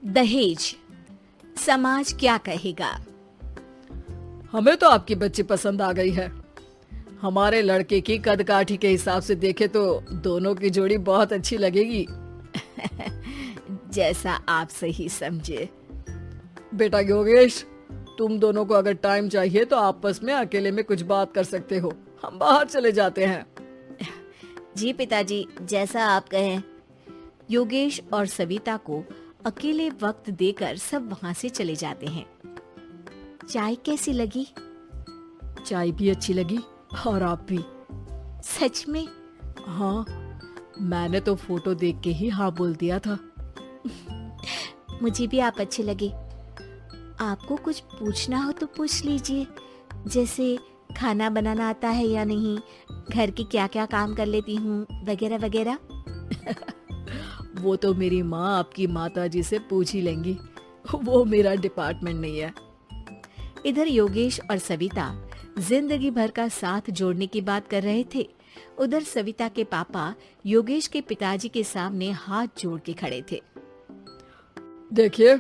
दहेज, समाज क्या कहेगा। हमें तो आपकी बच्ची पसंद आ गई है। हमारे लड़के की कद काठी के हिसाब से देखे तो दोनों की जोड़ी बहुत अच्छी लगेगी। जैसा आप सही समझे। बेटा योगेश, तुम दोनों को अगर टाइम चाहिए तो आपस में अकेले में कुछ बात कर सकते हो। हम बाहर चले जाते हैं। जी पिताजी, जैसा आप कहें। योगेश और सविता को अकेले वक्त देकर सब वहां से चले जाते हैं। चाय कैसी लगी? चाय भी अच्छी लगी और आप भी। सच में? हाँ, मैंने तो फोटो देख के ही हाँ बोल दिया था। मुझे भी आप अच्छे लगे। आपको कुछ पूछना हो तो पूछ लीजिए, जैसे खाना बनाना आता है या नहीं, घर के क्या क्या काम कर लेती हूँ, वगैरह वगैरह। वो तो मेरी माँ आपकी माता जी से पूछ ही लेंगी, वो मेरा डिपार्टमेंट नहीं है। इधर योगेश और सविता जिंदगी भर का साथ जोड़ने की बात कर रहे थे। उधर सविता के पापा योगेश के पिताजी के सामने हाथ जोड़ के खड़े थे। देखिए,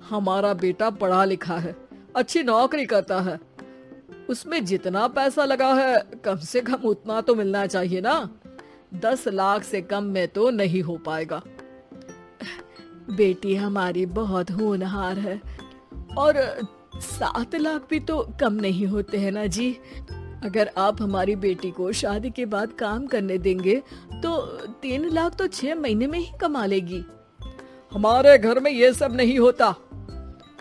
हमारा बेटा पढ़ा लिखा है, अच्छी नौकरी करता है। उसमें जितना पैसा लगा है कम से कम उतना तो मिलना चाहिए ना। 10 लाख से कम में तो नहीं हो पाएगा। बेटी हमारी बहुत होनहार है और 7 लाख भी तो कम नहीं होते हैं ना जी। अगर आप हमारी बेटी को शादी के बाद काम करने देंगे तो 3 लाख तो 6 महीने में ही कमा लेगी। हमारे घर में ये सब नहीं होता।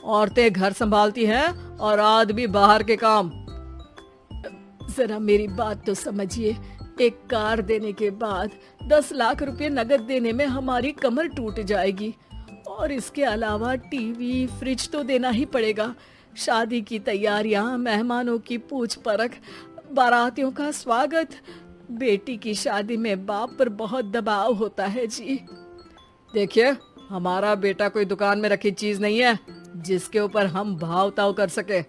औरतें घर संभालती हैं और आदमी बाहर के काम। जरा मेरी बात तो समझिए। एक कार देने के बाद 10 लाख रुपए नगद देने में हमारी कमर टूट जाएगी और इसके अलावा टीवी, फ्रिज तो देना ही पड़ेगा। शादी की तैयारियां, मेहमानों की पूछ परख, बारातियों का स्वागत। बेटी की शादी में बाप पर बहुत दबाव होता है जी। देखिए, हमारा बेटा कोई दुकान में रखी चीज नहीं है जिसके ऊपर हम भाव ताव कर सके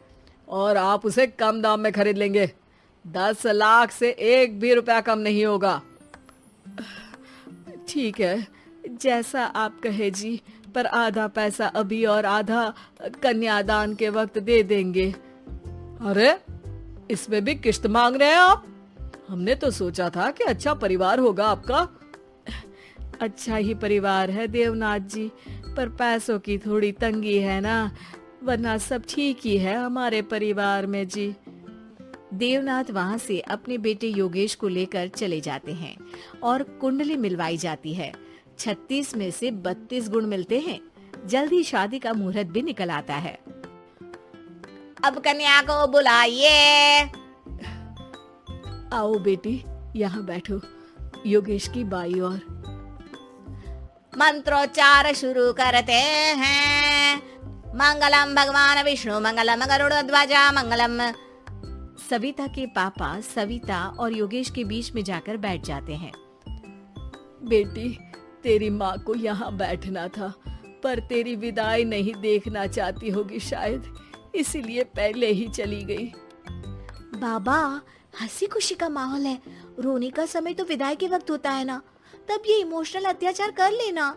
और आप उसे कम दाम में खरीद लेंगे। 10 लाख से 1 भी रुपया कम नहीं होगा। ठीक है, जैसा आप कहे जी, पर आधा पैसा अभी और आधा कन्यादान के वक्त दे देंगे। अरे, इसमें भी किश्त मांग रहे हैं आप? हमने तो सोचा था कि अच्छा परिवार होगा आपका। अच्छा ही परिवार है देवनाथ जी, पर पैसों की थोड़ी तंगी है ना, वरना सब ठीक ही है हमारे परिवार में जी। देवनाथ वहां से अपने बेटे योगेश को लेकर चले जाते हैं और कुंडली मिलवाई जाती है। 36 में से 32 गुण मिलते हैं। जल्दी शादी का मुहूर्त भी निकल आता है। अब कन्या को बुलाइए। आओ बेटी, यहाँ बैठो, योगेश की बाई ओर। मंत्रोच्चार शुरू करते हैं। मंगलम भगवान विष्णु मंगलम गरुड़ध्वजा मंगलम। सविता के पापा सविता और योगेश के बीच में जाकर बैठ जाते हैं। बेटी, तेरी माँ को यहाँ बैठना था, पर तेरी विदाई नहीं देखना चाहती होगी शायद, इसीलिए पहले ही चली गई। बाबा, हंसी खुशी का माहौल है, रोने का समय तो विदाई के वक्त होता है ना, तब ये इमोशनल अत्याचार कर लेना।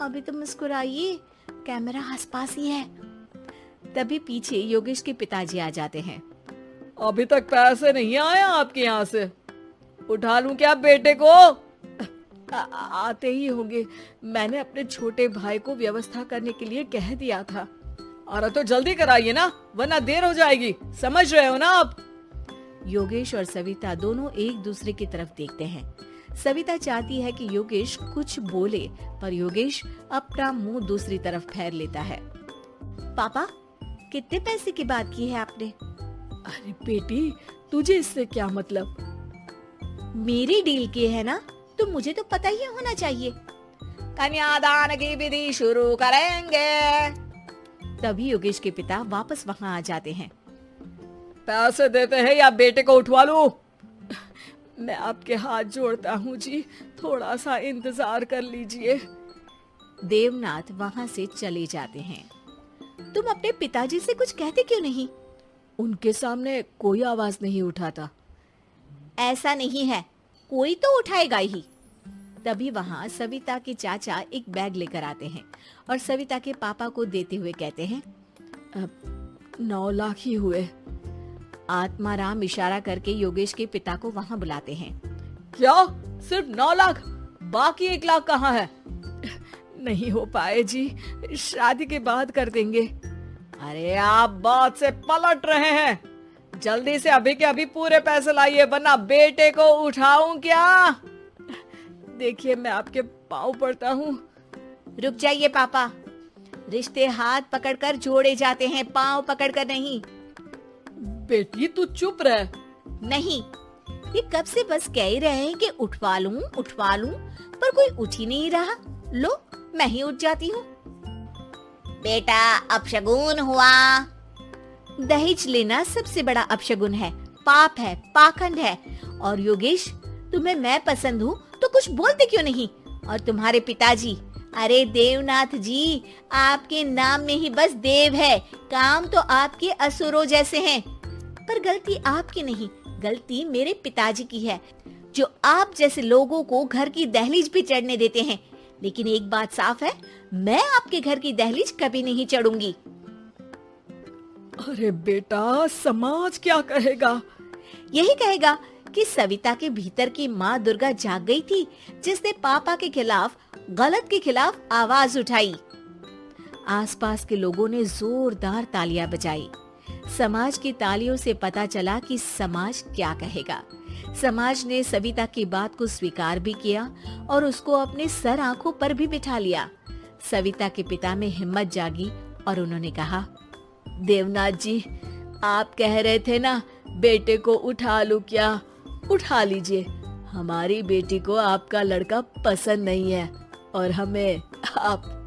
अभी तो मुस्कुराइए, कैमरा आसपास ही है। तभी पीछे योगेश के पिताजी आ जाते हैं। अभी तक पैसे नहीं आए आपके यहाँ से? उठा लूं क्या बेटे को? आते ही होंगे, मैंने अपने छोटे भाई को व्यवस्था करने के लिए कह दिया था। अरे तो जल्दी कराइए ना, वरना देर हो जाएगी। समझ रहे हो ना आप? योगेश और सविता दोनों एक दूसरे की तरफ देखते हैं। सविता चाहती है कि योगेश कुछ बोले, पर योगेश अपना मुंह दूसरी तरफ फेर लेता है। पापा, कितने पैसे की बात की है आपने? अरे बेटी, तुझे इससे क्या मतलब? मेरी डील की है ना, तो मुझे तो पता ही होना चाहिए। कन्यादान की विधि शुरू करेंगे। तभी योगेश के पिता वापस वहां आ जाते हैं। पैसे देते हैं या बेटे को उठवा लूं? मैं आपके हाथ जोड़ता हूँ जी, थोड़ा सा इंतजार कर लीजिए। देवनाथ वहां से चले जाते हैं। तुम अपने पिताजी से कुछ कहते क्यों नहीं? उनके सामने कोई आवाज नहीं उठाता। ऐसा नहीं है, कोई तो उठाएगा ही। तभी वहाँ सविता के चाचा एक बैग लेकर आते हैं और सविता के पापा को देते हुए कहते हैं, 9 लाख ही हुए। आत्माराम इशारा करके योगेश के पिता को वहाँ बुलाते हैं। क्या सिर्फ 9 लाख? बाकी 1 लाख कहाँ है? नहीं हो पाए जी, शादी के बाद कर देंगे। अरे आप बात से पलट रहे हैं, जल्दी से अभी के अभी पूरे पैसे लाइए वरना बेटे को उठाऊं क्या? देखिए मैं आपके पाँव पड़ता हूँ। रुक जाइए पापा, रिश्ते हाथ पकड़कर जोड़े जाते हैं, पांव पकड़कर नहीं। बेटी तू चुप रह। नहीं, ये कब से बस कह ही रहे हैं कि उठवा लूं, पर कोई उठ ही नहीं रहा। लो मैं ही उठ जाती हूँ। बेटा अपशगुन हुआ। दहेज लेना सबसे बड़ा अपशगुन है, पाप है, पाखंड है। और योगेश, तुम्हें मैं पसंद हूँ तो कुछ बोलते क्यों नहीं? और तुम्हारे पिताजी, अरे देवनाथ जी, आपके नाम में ही बस देव है, काम तो आपके असुरों जैसे हैं। पर गलती आपकी नहीं, गलती मेरे पिताजी की है, जो आप जैसे लोगों को घर की दहलीज पे चढ़ने देते हैं। लेकिन एक बात साफ है, मैं आपके घर की दहलीज कभी नहीं चढ़ूंगी। अरे बेटा, समाज क्या कहेगा? यही कहेगा कि सविता के भीतर की माँ दुर्गा जाग गई थी, जिसने पापा के खिलाफ, गलत के खिलाफ आवाज उठाई। आसपास के लोगों ने जोरदार तालियां बजाई। समाज की तालियों से पता चला कि समाज क्या कहेगा। समाज ने सविता की बात को स्वीकार भी किया और उसको अपने सर आंखों पर भी बिठा लिया। सविता के पिता में हिम्मत जागी और उन्होंने कहा, देवनाथ जी, आप कह रहे थे ना बेटे को उठा लूं क्या? उठा लीजिए। हमारी बेटी को आपका लड़का पसंद नहीं है और हमें आप